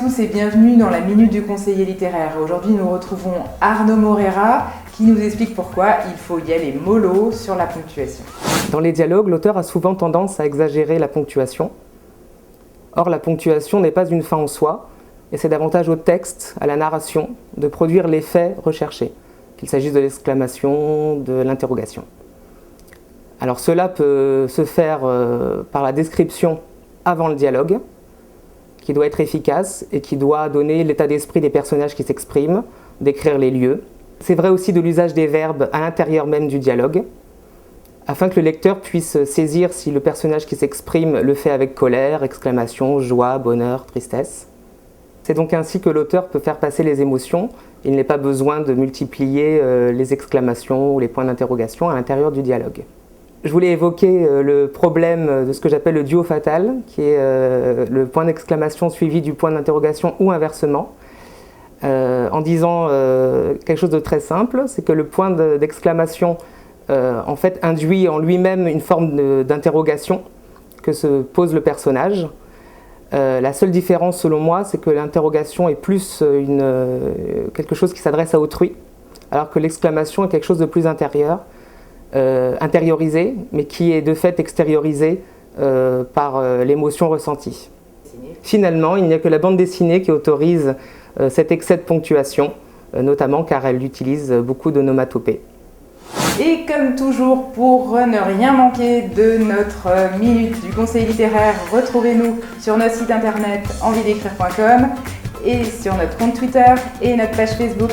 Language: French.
tous et bienvenue dans la Minute du conseiller littéraire. Aujourd'hui, nous retrouvons Arnaud Morera qui nous explique pourquoi il faut y aller mollo sur la ponctuation. Dans les dialogues, l'auteur a souvent tendance à exagérer la ponctuation. Or, la ponctuation n'est pas une fin en soi, et c'est davantage au texte, à la narration, de produire l'effet recherché, qu'il s'agisse de l'exclamation, de l'interrogation. Alors cela peut se faire par la description avant le dialogue, qui doit être efficace et qui doit donner l'état d'esprit des personnages qui s'expriment, décrire les lieux. C'est vrai aussi de l'usage des verbes à l'intérieur même du dialogue, afin que le lecteur puisse saisir si le personnage qui s'exprime le fait avec colère, exclamation, joie, bonheur, tristesse. C'est donc ainsi que l'auteur peut faire passer les émotions. Il n'est pas besoin de multiplier les exclamations ou les points d'interrogation à l'intérieur du dialogue. Je voulais évoquer le problème de ce que j'appelle le duo fatal, qui est le point d'exclamation suivi du point d'interrogation ou inversement, en disant quelque chose de très simple, c'est que le point d'exclamation en fait induit en lui-même une forme d'interrogation que se pose le personnage. La seule différence selon moi, c'est que l'interrogation est plus quelque chose qui s'adresse à autrui, alors que l'exclamation est quelque chose de plus intérieur, intériorisé, mais qui est de fait extériorisé par l'émotion ressentie. Finalement, il n'y a que la bande dessinée qui autorise cet excès de ponctuation, notamment car elle utilise beaucoup d'onomatopées. Et comme toujours, pour ne rien manquer de notre minute du conseil littéraire, retrouvez-nous sur notre site internet enviedécrire.com et sur notre compte Twitter et notre page Facebook.